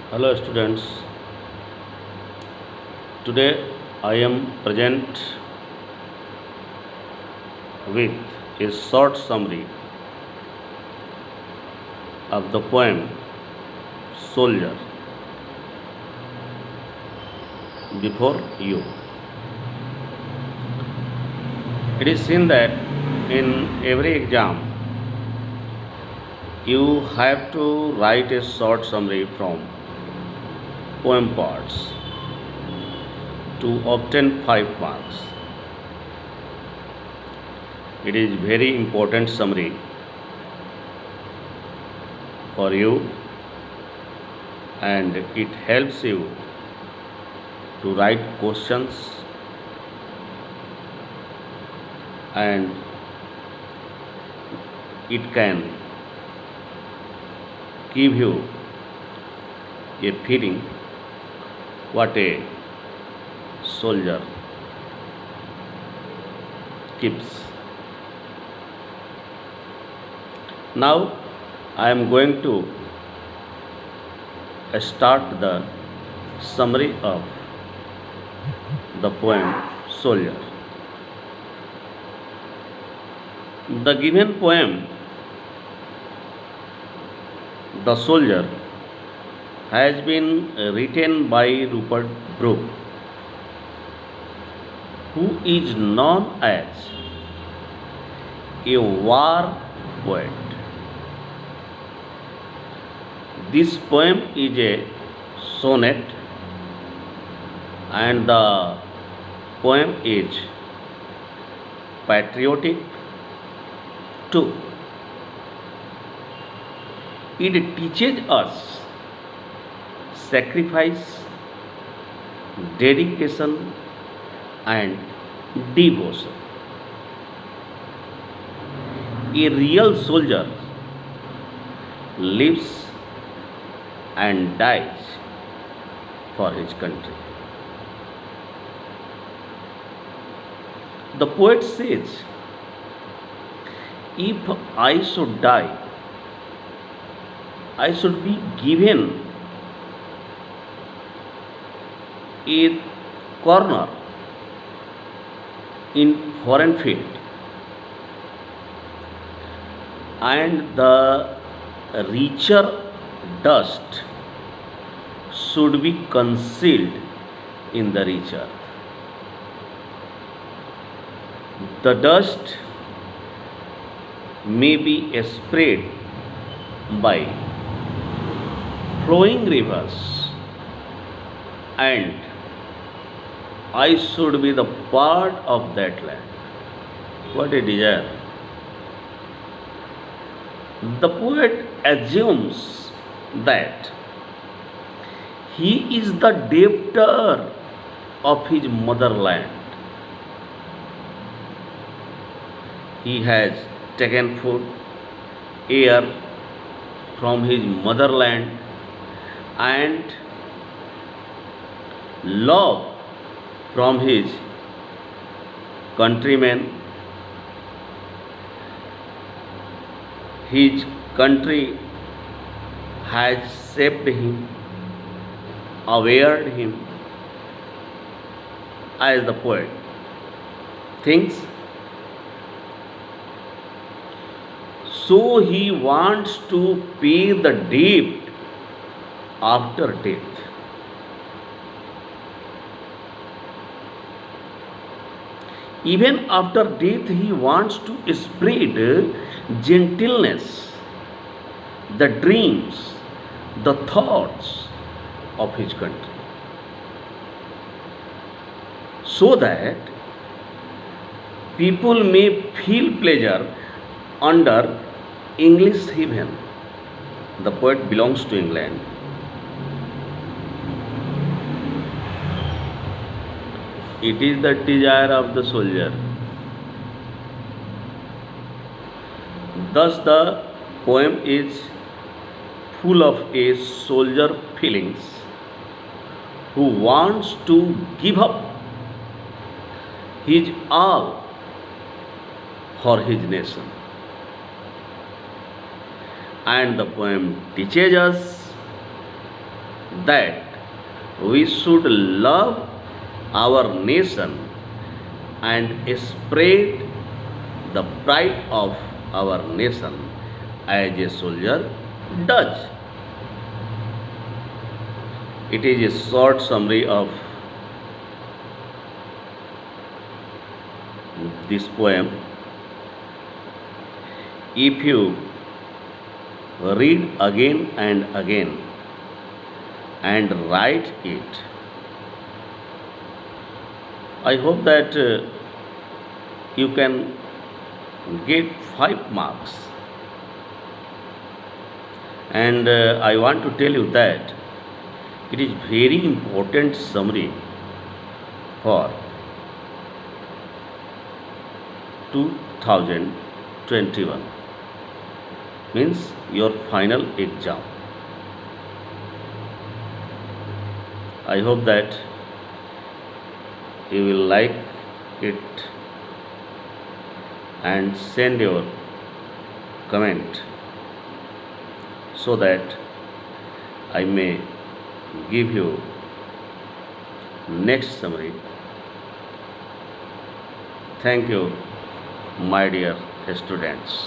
Hello students, today I am present with a short summary of the poem Soldier before you. It is seen that in every exam you have to write a short summary from poem parts to obtain 5 marks. It is very important summary for you and it helps you to write questions and it can give you a feeling what a soldier keeps. Now I am going to start the summary of the poem Soldier. The given poem, The Soldier, has been written by Rupert Brooke, who is known as a war poet. This poem is a sonnet and the poem is patriotic too. It teaches us sacrifice, dedication, and devotion. A real soldier lives and dies for his country. The poet says, if I should die, I should be given a corner in foreign field and the richer dust should be concealed in the rich earth. The dust may be spread by flowing rivers and I should be the part of that land. What a desire. The poet assumes that he is the debtor of his motherland. He has taken food, air from his motherland and love from his countrymen. His country has shaped him, awared him as the poet thinks. So he wants to pay the debt after death. Even after death, he wants to spread gentleness, the dreams, the thoughts of his country, so that people may feel pleasure under English heaven. The poet belongs to England. It is the desire of the soldier. Thus, the poem is full of a soldier feelings who wants to give up his all for his nation. And the poem teaches us that we should love our nation and spread the pride of our nation as a soldier does. It is a short summary of this poem. If you read again and again and write it, I hope that you can get 5 marks. And I want to tell you that it is very important summary for 2021, means your final exam. I hope that you will like it and send your comment so that I may give you next summary. Thank you, my dear students.